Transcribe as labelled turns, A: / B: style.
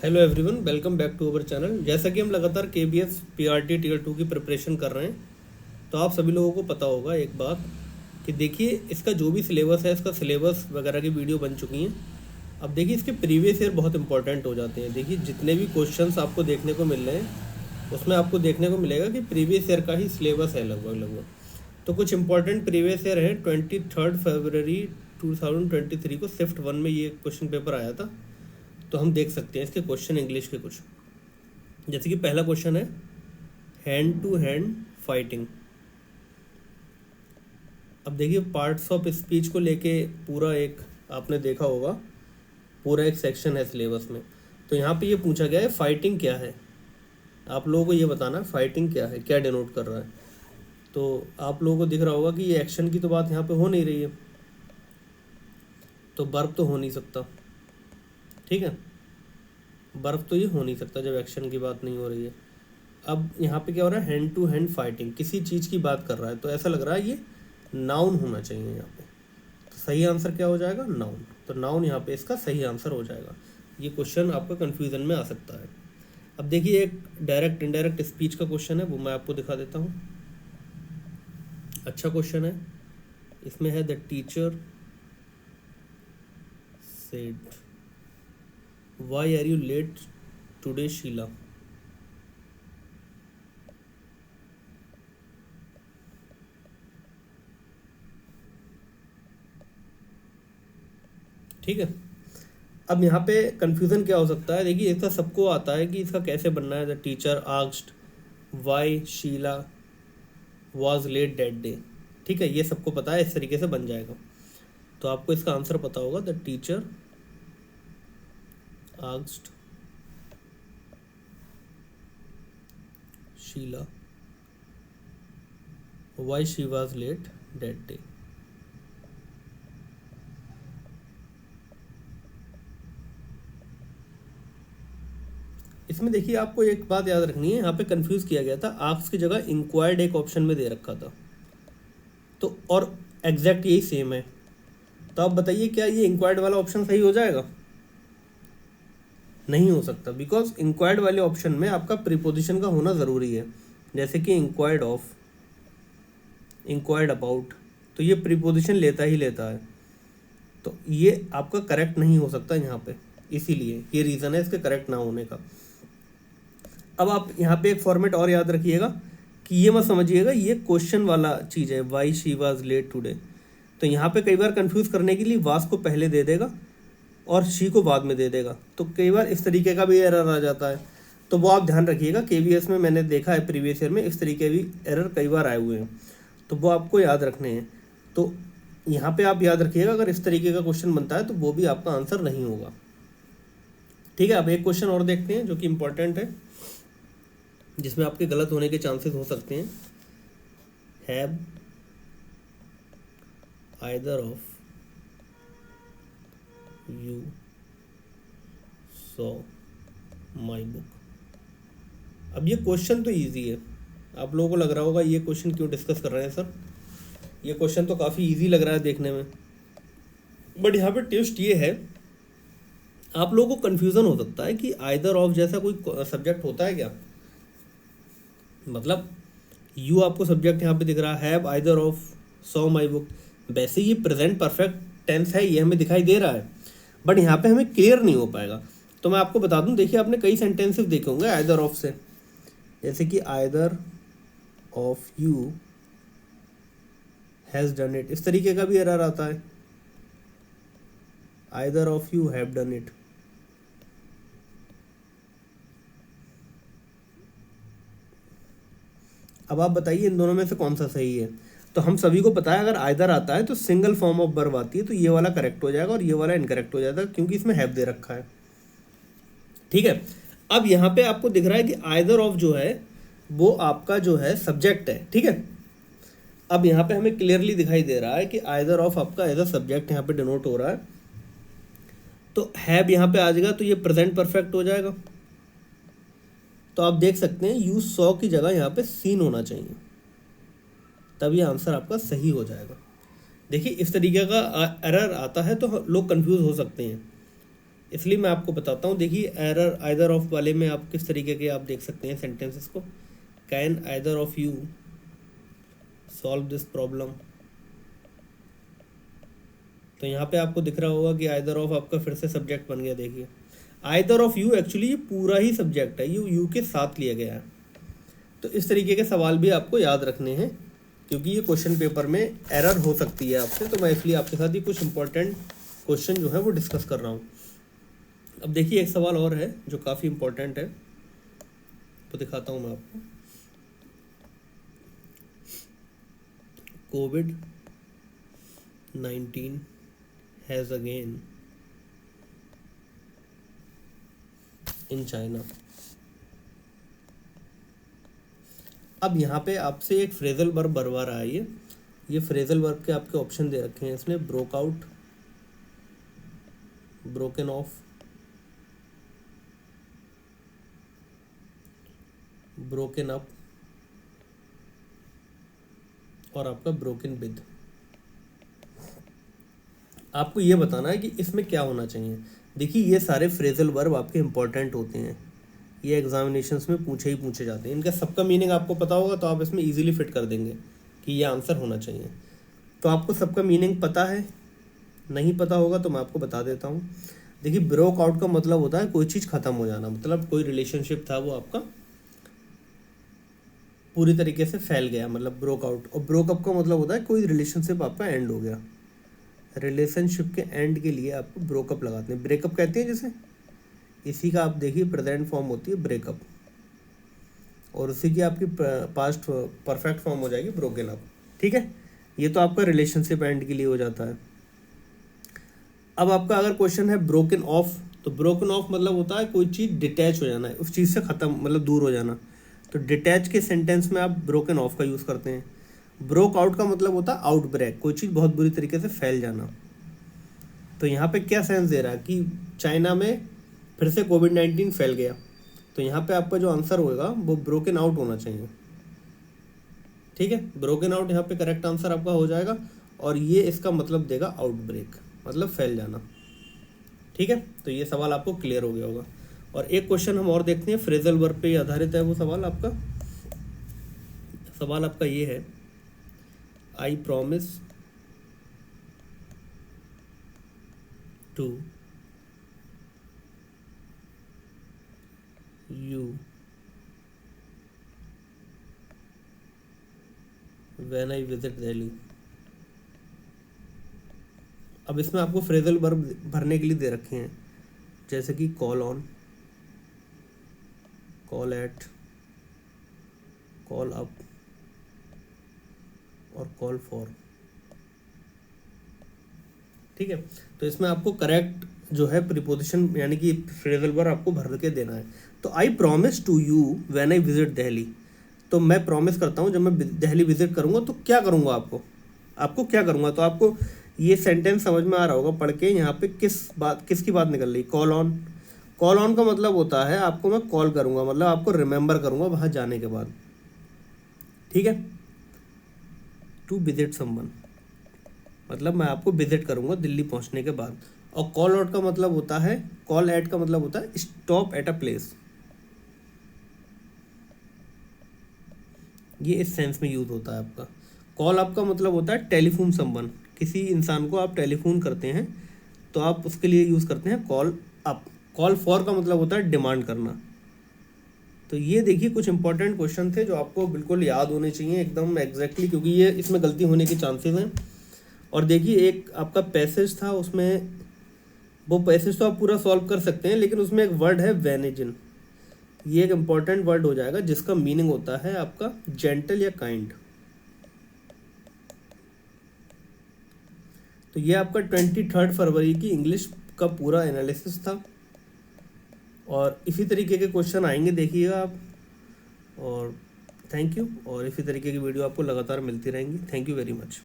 A: Hello everyone, welcome back to our channel. जैसा कि हम लगातार KBS PRT टीयर 2 की प्रिपरेशन कर रहे हैं, तो आप सभी लोगों को पता होगा एक बात कि देखिए इसका जो भी सिलेबस है, इसका सिलेबस वगैरह की वीडियो बन चुकी हैं। अब देखिए इसके प्रीवियस ईयर बहुत इंपॉर्टेंट हो जाते हैं। देखिए जितने भी क्वेश्चंस आपको देखने को मिल रहे हैं उसमें आपको देखने को मिलेगा कि प्रीवियस ईयर का ही सिलेबस है लगभग। तो कुछ इंपॉर्टेंट प्रीवियस ईयर है। 23 फरवरी 2023 को शिफ्ट 1 में ये क्वेश्चन पेपर आया था। तो हम देख सकते हैं इसके क्वेश्चन इंग्लिश के कुछ। जैसे कि पहला क्वेश्चन है हैंड टू हैंड फाइटिंग। अब देखिए पार्ट्स ऑफ स्पीच को लेके पूरा एक आपने देखा होगा, पूरा एक सेक्शन है सिलेबस में। तो यहाँ पे ये पूछा गया है फाइटिंग क्या है। आप लोगों को ये बताना है फाइटिंग क्या है, क्या डिनोट कर रहा है। तो आप लोगों को दिख रहा होगा कि ये एक्शन की तो बात यहाँ पे हो नहीं रही है, तो वर्ब तो हो नहीं सकता। ठीक है, बर्फ तो ये हो नहीं सकता जब एक्शन की बात नहीं हो रही है। अब यहाँ पे क्या हो रहा है, हैंड टू हैंड फाइटिंग, किसी चीज़ की बात कर रहा है, तो ऐसा लग रहा है ये नाउन होना चाहिए यहाँ पे। तो सही आंसर क्या हो जाएगा, नाउन। तो नाउन यहाँ पे इसका सही आंसर हो जाएगा। ये क्वेश्चन आपका कन्फ्यूजन में आ सकता है। अब देखिए एक डायरेक्ट इनडायरेक्ट स्पीच का क्वेश्चन है, वो मैं आपको दिखा देता हूँ। अच्छा क्वेश्चन है। इसमें है the teacher said Why are you late today, Sheela? ठीक है, अब यहाँ पे कंफ्यूजन क्या हो सकता है। देखिए इसका सबको आता है कि इसका कैसे बनना है। The teacher asked why Sheela was late that day. ठीक है, ये सबको पता है, इस तरीके से बन जाएगा। तो आपको इसका आंसर पता होगा, the teacher asked Sheela why she was late that day. इसमें देखिए आपको एक बात याद रखनी है, यहाँ पे कंफ्यूज किया गया था। आस्क की जगह इंक्वायर्ड एक ऑप्शन में दे रखा था, तो और एग्जैक्ट यही सेम है। तो आप बताइए क्या ये इंक्वायर्ड वाला ऑप्शन सही हो जाएगा? नहीं हो सकता, बिकॉज इंक्वायर्ड वाले ऑप्शन में आपका प्रीपोजिशन का होना ज़रूरी है। जैसे कि इंक्वायर्ड ऑफ, इंक्वायर्ड अबाउट, तो ये प्रीपोजिशन लेता ही लेता है। तो ये आपका करेक्ट नहीं हो सकता यहाँ पे, इसीलिए ये रीज़न है इसके करेक्ट ना होने का। अब आप यहाँ पे एक फॉर्मेट और याद रखिएगा कि ये मत समझिएगा ये क्वेश्चन वाला चीज़ है, why she was late today. तो यहाँ पे कई बार कंफ्यूज करने के लिए वास को पहले दे देगा और शी को बाद में दे देगा, तो कई बार इस तरीके का भी एरर आ जाता है। तो वो आप ध्यान रखिएगा। KBS में मैंने देखा है प्रीवियस ईयर में इस तरीके भी एरर कई बार आए हुए हैं, तो वो आपको याद रखने हैं। तो यहाँ पे आप याद रखिएगा, अगर इस तरीके का क्वेश्चन बनता है तो वो भी आपका आंसर नहीं होगा। ठीक है, अब एक क्वेश्चन और देखते हैं जो कि इम्पोर्टेंट है, जिसमें आपके गलत होने के चांसेस हो सकते हैं। Have either of you saw my book. अब ये क्वेश्चन तो इजी है, आप लोगों को लग रहा होगा ये क्वेश्चन क्यों डिस्कस कर रहे हैं सर, ये क्वेश्चन तो काफ़ी इजी लग रहा है देखने में। बट यहाँ पे ट्विस्ट ये है, आप लोगों को कन्फ्यूज़न हो सकता है कि आइदर ऑफ जैसा कोई सब्जेक्ट होता है क्या। मतलब यू आपको सब्जेक्ट यहाँ पे दिख रहा है, have either of saw my book, वैसे ये प्रेजेंट परफेक्ट टेंस है, ये हमें दिखाई दे रहा है, बट यहाँ पे हमें क्लियर नहीं हो पाएगा। तो मैं आपको बता दूं, देखिए आपने कई सेंटेंसेस देखे होंगे आइदर ऑफ से, जैसे कि either of you has done it, इस तरीके का भी एरर आता है। Either of you have done it, अब आप बताइए इन दोनों में से कौन सा सही है। तो हम सभी को पता है अगर आइदर आता है तो सिंगल फॉर्म ऑफ वर्ब आती है, तो ये वाला करेक्ट हो जाएगा और ये वाला इनकरेक्ट हो जाएगा, क्योंकि इसमें हैव दे रखा है। ठीक है, अब यहाँ पे आपको दिख रहा है कि आइदर ऑफ जो है वो आपका जो है सब्जेक्ट है। ठीक है, अब यहाँ पे हमें क्लियरली दिखाई दे रहा है कि आइदर ऑफ आपका एज अ सब्जेक्ट यहाँ पे डिनोट हो रहा है। तो हैव यहाँ पे आ जाएगा, तो ये प्रेजेंट परफेक्ट हो जाएगा। तो आप देख सकते हैं यू सॉ की जगह यहाँ पे सीन होना चाहिए, तब ये आंसर आपका सही हो जाएगा। देखिए इस तरीके का एरर आता है तो लोग कंफ्यूज हो सकते हैं। इसलिए मैं आपको बताता हूँ। देखिए एरर आइदर ऑफ वाले में आप किस तरीके के आप देख सकते हैं सेंटेंसेस को। Can either of you solve this problem. तो यहाँ पे आपको दिख रहा होगा कि आइदर ऑफ आपका फिर से सब्जेक्ट बन गया। देखिए आइदर ऑफ यू एक्चुअली ये पूरा ही सब्जेक्ट है, यू के साथ लिया गया है। तो इस तरीके के सवाल भी आपको याद रखने हैं, क्योंकि ये क्वेश्चन पेपर में एरर हो सकती है आपसे। तो मैं इसलिए आपके साथ ही कुछ इंपॉर्टेंट क्वेश्चन जो है वो डिस्कस कर रहा हूँ। अब देखिए एक सवाल और है जो काफ़ी इंपॉर्टेंट है, तो दिखाता हूँ मैं आपको। COVID-19 has again in China। अब यहाँ पे आपसे एक फ्रेजल वर्ब बरवा रहा है। ये फ्रेजल वर्ब के आपके ऑप्शन दे रखे हैं इसने। Broke out, broken of, broken up और आपका ब्रोकन विद। आपको ये बताना है कि इसमें क्या होना चाहिए। देखिए ये सारे फ्रेजल वर्ब आपके इंपॉर्टेंट होते हैं, ये एग्जामिनेशंस में पूछे जाते हैं। इनका सबका मीनिंग आपको पता होगा तो आप इसमें इजीली फिट कर देंगे कि ये आंसर होना चाहिए। तो आपको सबका मीनिंग पता है, नहीं पता होगा तो मैं आपको बता देता हूँ। देखिए ब्रोक आउट का मतलब होता है कोई चीज़ ख़त्म हो जाना, मतलब कोई रिलेशनशिप था वो आपका पूरी तरीके से फैल गया, मतलब ब्रोक आउट। और ब्रोकअप का मतलब होता है कोई रिलेशनशिप आपका एंड हो गया। रिलेशनशिप के एंड के लिए आप ब्रोकअप लगाते हैं, ब्रेकअप कहते हैं जिसे। इसी का आप देखिए प्रेजेंट फॉर्म होती है ब्रेकअप, और उसी की आपकी पास्ट परफेक्ट फॉर्म हो जाएगी ब्रोकन अप। ठीक है, ये तो आपका रिलेशनशिप एंड के लिए हो जाता है। अब आपका अगर क्वेश्चन है ब्रोकन ऑफ, तो ब्रोकन ऑफ मतलब होता है कोई चीज़ डिटैच हो जाना है, उस चीज़ से ख़त्म, मतलब दूर हो जाना। तो डिटैच के सेंटेंस में आप ब्रोकन ऑफ का यूज़ करते हैं। ब्रोक आउट का मतलब होता है आउट ब्रेक, कोई चीज़ बहुत बुरी तरीके से फैल जाना। तो यहाँ पे क्या सेंस दे रहा है कि चाइना में फिर से कोविड-19 फैल गया। तो यहाँ पे आपका जो आंसर होगा वो ब्रोकन आउट होना चाहिए। ठीक है, ब्रोकन आउट यहाँ पे करेक्ट आंसर आपका हो जाएगा, और ये इसका मतलब देगा आउट ब्रेक, मतलब फैल जाना। ठीक है, तो ये सवाल आपको क्लियर हो गया होगा। और एक क्वेश्चन हम और देखते हैं, फ्रेजल वर्ब पे आधारित है वो सवाल आपका। सवाल आपका ये है, I promise to you when I visit Delhi. अब इसमें आपको फ्रेजल वर्ब भरने के लिए दे रखे हैं, जैसे कि call on, call at, call up और कॉल फॉर। ठीक है, तो इसमें आपको करेक्ट जो है प्रीपोजिशन यानी कि फ्रेजल वर्ब आपको भर के देना है। तो I promise to you when I visit Delhi, तो मैं प्रॉमिस करता हूँ जब मैं दिल्ली विजिट करूँगा तो क्या करूँगा, आपको क्या करूँगा। तो आपको ये सेंटेंस समझ में आ रहा होगा पढ़ के, यहाँ पे किसकी बात निकल रही। कॉल ऑन, कॉल ऑन का मतलब होता है आपको मैं कॉल करूँगा, मतलब आपको रिमेंबर करूँगा वहाँ जाने के बाद। ठीक है, टू विजिट समवन मतलब मैं आपको विजिट करूँगा दिल्ली पहुँचने के बाद। और कॉल आउट का मतलब होता है, कॉल एट का मतलब होता है स्टॉप एट अ प्लेस, ये इस सेंस में यूज होता है आपका। कॉल अप का मतलब होता है टेलीफोन समवन, किसी इंसान को आप टेलीफोन करते हैं तो आप उसके लिए यूज़ करते हैं कॉल अप। कॉल फॉर का मतलब होता है डिमांड करना। तो ये देखिए कुछ इंपॉर्टेंट क्वेश्चन थे जो आपको बिल्कुल याद होने चाहिए एकदम एग्जैक्टली, क्योंकि ये इसमें गलती होने के चांसेस हैं। और देखिए एक आपका पैसेज था, उसमें वो पैसेज तो आप पूरा सॉल्व कर सकते हैं, लेकिन उसमें एक वर्ड है वेनेजिन, ये एक इम्पॉर्टेंट वर्ड हो जाएगा जिसका मीनिंग होता है आपका जेंटल या काइंड। तो ये आपका 23 फरवरी की इंग्लिश का पूरा एनालिसिस था, और इसी तरीके के क्वेश्चन आएंगे देखिएगा आप। और थैंक यू, और इसी तरीके की वीडियो आपको लगातार मिलती रहेंगी। Thank you very much.